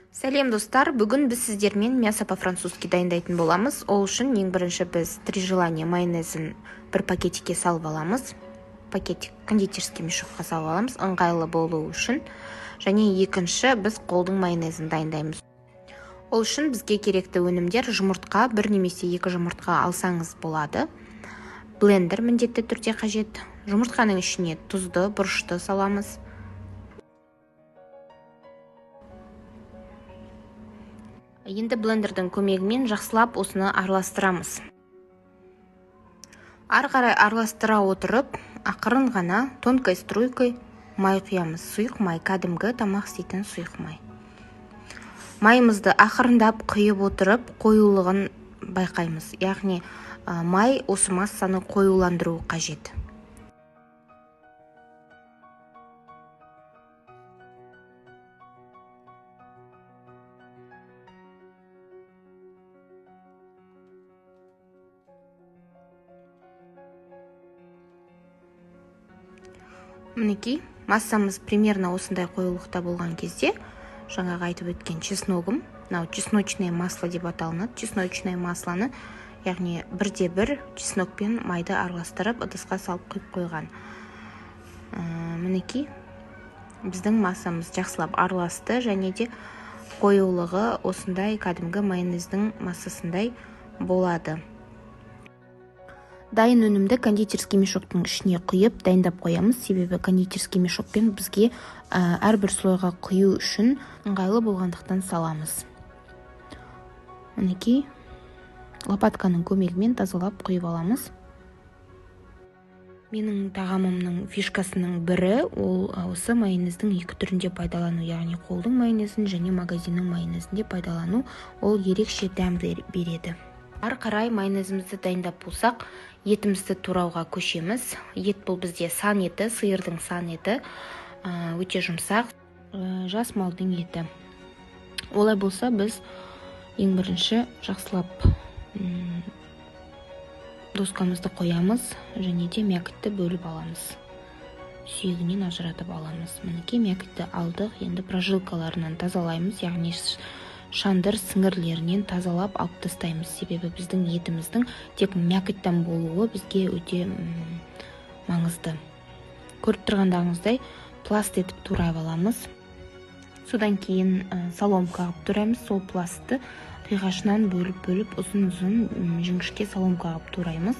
Сәлем достар, бүгін біз сіздермен мясо по-французски дайындайтын боламыз. Ол үшін ең бірінші біз три желания майонезін бір пакетикке салып аламыз. Пакетик кондитерский мешокқа салып аламыз, ыңғайлы болу үшін. Және екінші біз қолдың майонезін дайындаймыз. Ол үшін бізге керекті өнімдер жұмыртқа, бір немесе екі жұмыртқа алсаңыз болады. Блендер міндетті түрде қажет. Жұмыртқаның ішіне тұзды, бұрышты саламыз. Енді блендердің көмегімен жақсылап осыны араластырамыз. Ары қарай араластыра отырып, ақырын ғана тонкой струйкой май құямыз. Сұйық май, кәдімгі тамақ істейтін сұйық май. Майымызды ақырындап құйып отырып, қоюлығын байқаймыз. Яғни май осы массаны қоюландыру қажет. Мінекей, массамыз примерно осындай қоюлықта болған кезде, жаңағы айтып өткен чесногым, чесночное масло деп аталынады. Чесночное маслоны, яғни бірде-бір чеснокпен майды араластырып, ыдысқа салып құйып қойған. Мінекей, біздің массамыз жақсылап араласты, және де қоюлығы осындай кәдімгі майонездің массасындай болады. Дайын өнімді кондитерский мешоктың ішіне құйып дайындап қоямыз, себебі кондитерский мешокпен бізге әрбір слойға құю үшін ыңғайлы болғандықтан саламыз. Мінекей, лопатканың көмегімен тазалап құйып аламыз. Менің тағамымның фишкасының бірі ол осы майонездің екі түрінде пайдалану, яғни қолдың майонезін және магазиннің майонезінде пайдалану, ол ерекше дәм береді. Ары қарай майонезімізді дайындап болсақ, етімізді турауға көшеміз. Ет бұл бізде сан еті, сиырдың сан еті, өте жұмсақ, жас малдың еті. Олай болса, біз ең бірінші жақсылап доскамызды қоямыз, және де мякітті бөліп аламыз. Сүйегінен ажыратып аламыз. Мінекей, мякітті алдық, енді прожилкаларынан тазалаймыз, яғни шандыр сіңірлерінен тазалап алып тастаймыз, себебі біздің етіміздің тек мякіттен болуы бізге өте маңызды. Көріп тұрғандағыңыздай пласт етіп турап аламыз. Содан кейін соломка қылып тураймыз. Сол пластты қиғашынан бөліп ұзын-ұзын жіңішке соломка қылып тураймыз.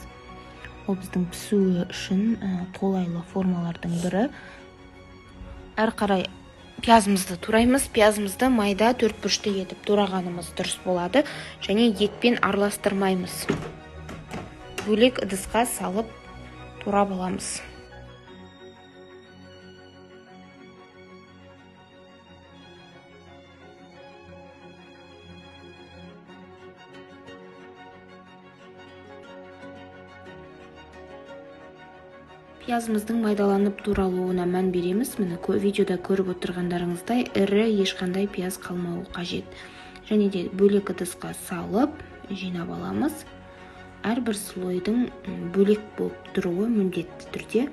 Ол біздің пісуі үшін қолайлы формалардың бірі. Әрі қарай пиязымызды тураймыз. Пиязымызды майда төрт бұрышты етіп турағанымыз дұрыс болады, және етпен араластырмаймыз. Бөлек ыдысқа салып турап аламыз. Пиязымыздың майдаланып туралуына мән береміз. Міне видеода көріп отырғандарыңыздай ірі ешқандай пияз қалмауы қажет. Және де бөлек ыдысқа салып жинап аламыз. Әрбір слойдың бөлек болып тұруы міндетті түрде.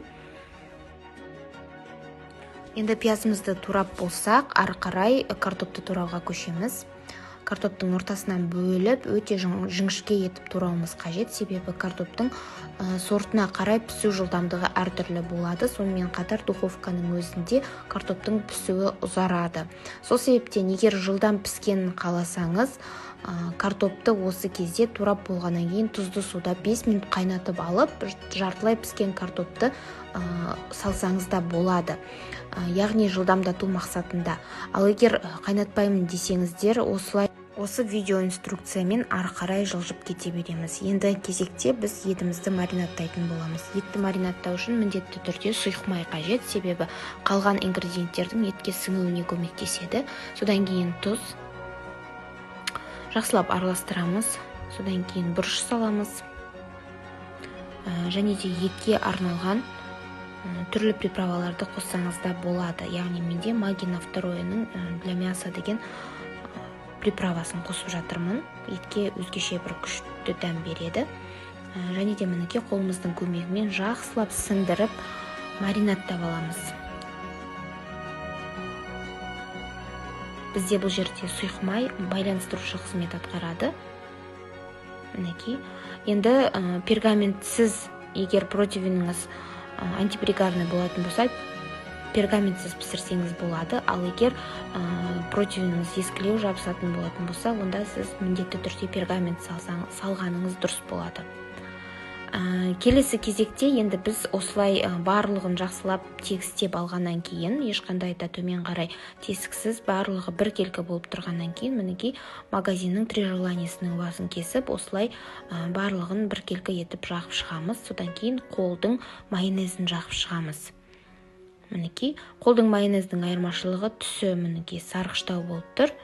Енді пиязымызды турап болсақ, ары қарай картопты турауға көшеміз. Картоптың ортасынан бөліп, өте жіңішке етіп турауымыз қажет, себебі картоптың сортына қарай пісу жылдамдығы әртүрлі болады. Сонымен қатар духовканың өзінде картоптың пісуі ұзарады. Сол себептен егер жылдам піскенін қаласаңыз, картопты осы кезде турап болғаннан кейін тұзды суда 5 минут қайнатып алып, жартылай піскен картопты салсаңыз да болады. Яғни жылдамдату мақсатында. Ал егер қайнатпаймын десеңіздер, осы видео инструкциямен ары қарай жылжып кете береміз. Енді кезекте біз етімізді маринаттайтын боламыз. Етті маринаттау үшін міндетті түрде сұйық май қажет, себебі қалған ингредиенттердің етке сіңуіне көмектеседі. Содан кейін тұз, жақсылап араластырамыз. Содан кейін бұрыш саламыз. Және де етке арналған түрлі приправаларды қоссаңыз да болады. Яғни менде Магина второйының для мяса деген приправасын қосып жатырмын. Етке өзгеше бір күшті дәм береді. Және де мінекей қолымыздың көмегімен жақсылап сіңдіріп маринаттап аламыз. бізде бұл жерде сұйық май байланыстырушы қызмет атқарады. Мінекей. Енді пергаментсіз, егер протеиніңіз антипригарный болатын болса, пергаментсіз пісірсеңіз болады, ал егер протеиніңіз ескілеу жабысатын болатын болса, онда сіз міндетті түрде пергамент салғаныңыз дұрыс болады. Келесі кезекте енді біз осылай барлығын жақсылап тегістеп алғаннан кейін, ешқандай да төмен қарай тесіксіз барлығы біркелкі болып тұрғаннан кейін, мінекей магазиннің 3 желаниесінің басын кесіп, осылай барлығын біркелкі етіп жағып шығамыз. Содан кейін қолдың майонезін жағып шығамыз. Мінекей қолдың майонездің айырмашылығы түсі мінекей сарғыштау болып тұр.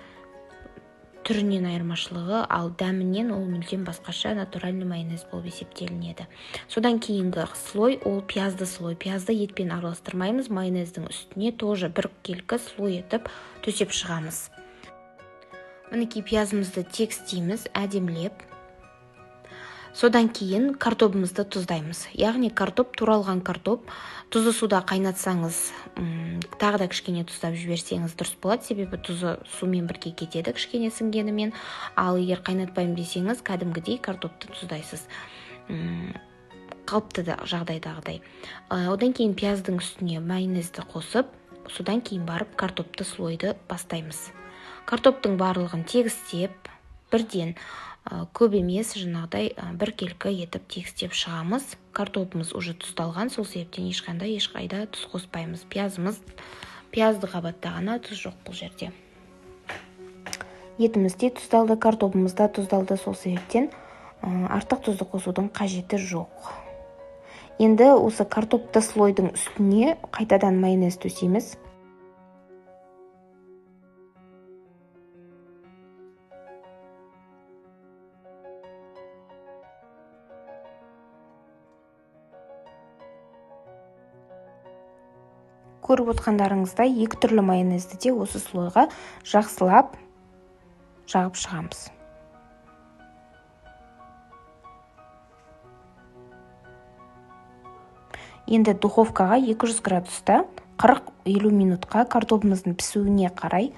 Түрінен айырмашылығы, ал дәмінен ол мүлдем басқаша натуральный майонез болып есептелінеді. Содан кейінгі слой ол пиязды слой. Пиязды етпен араластырмаймыз, майонездің үстіне тоже біркелкі слой етіп төсеп шығамыз. Мінекей пиязымызды тегістейміз, әдемілеп. Содан кейін картобымызды тұздаймыз. Яғни картоп, туралған картоп, тұзы суда қайнатсаңыз, тағы да кішкене тұздап жіберсеңіз дұрыс болады, себебі тұзы сумен бірге кетеді кішкене сіңгенімен, ал егер қайнатпаймын десеңіз, кәдімгідей картопты тұздайсыз. Қалыпты жағдайдағыдай. Одан кейін пияздың үстіне майонезді қосып, содан кейін барып картопты слойды бастаймыз. Картоптың барлығын тегістеп, бірден көп емес, жаңағыдай біркелкі етіп тегістеп шығамыз. Картопымыз уже тұздалған, сол себептен ешқайда тұз қоспаймыз. Пиязды қабатта ғана, тұз жоқ бұл жерде. Етіміз де тұздалды, картопымыз да тұздалды, сол себептен артық тұзды қосудың қажеті жоқ. Енді осы картопты слойдың үстіне қайтадан майонез төсейміз. Көріп отқандарыңыздай, 2 түрлі майонезді де осы слойға жақсылап жағып шығамыз. Енді духовкаға 200 градуста 40-50 минутқа картопымыздың пісуіне қарай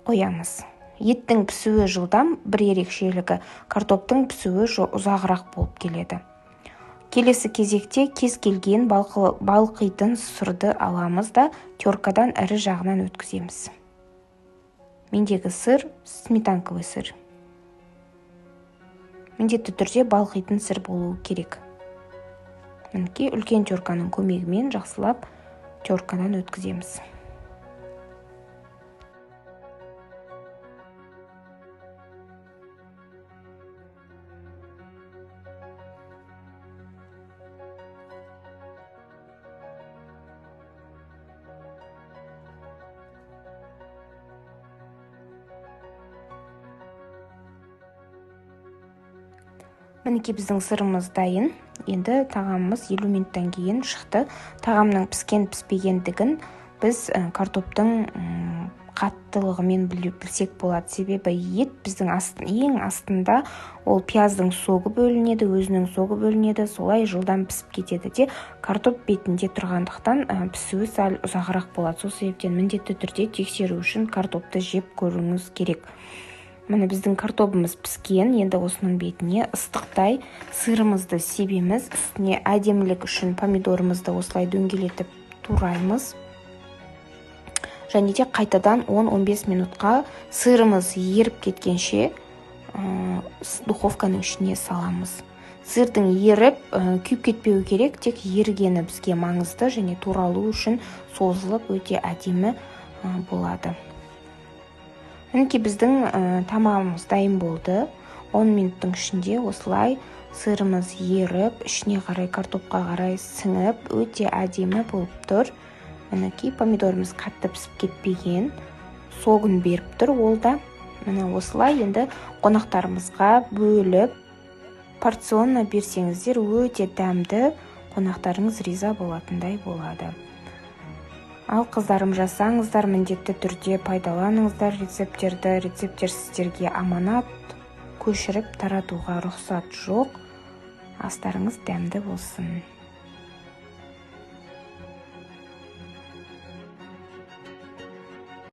қоямыз. Еттің пісуі жылдам, бір ерекшелігі картоптың пісуі ұзағырақ болып келеді. Келесі кезекте кез келген балқитын сырды аламыз да теркадан ірі жағынан өткіземіз. Мендегі сыр сметанковый сыр. Міндетті түрде балқитын сыр болуы керек. Мінекей үлкен терканың көмегімен жақсылап теркадан өткіземіз. Мінекей біздің сырымыз дайын. Енді тағамымыз 50 минуттан кейін шықты. Тағамның піскен-піспегендігін біз картоптың қаттылығымен білсек болады. Себебі ет біздің ең астында ол пияздың соғы бөлінеді, өзінің соғы бөлінеді, солай жылдан пісіп кетеді де, картоп бетінде тұрғандықтан пісуі сәл ұзағырақ болады. Сол себептен міндетті түрде тексеру үшін картопты жеп көруіңіз керек. Міне біздің картопымыз піскен, енді осының бетіне ыстықтай сырымызды себеміз, үстіне әдемілік үшін помидорымызды осылай дөңгелетіп тураймыз. Және де қайтадан 10-15 минутқа сырымыз еріп кеткенше духовканың ішіне саламыз. Сырдың еріп, күйіп кетпеуі керек, тек ерігені бізге маңызды және туралу үшін созылып өте әдемі болады. Мінекей біздің тамағымыз дайын болды. 10 минуттың ішінде осылай сырымыз еріп, ішіне қарай картопқа қарай сіңіп, өте әдемі болып тұр. Мінекей помидорымыз қатты пісіп кетпеген, соғын беріп тұр ол да. Міне осылай енді қонақтарымызға бөліп, порционна берсеңіздер өте дәмді, қонақтарыңыз риза болатындай болады. Ал қыздарым, жасаңыздар, міндетті түрде пайдаланыңыздар рецептерді. Рецептер сіздерге аманат, көшіріп таратуға рұқсат жоқ. Астарыңыз дәмді болсын.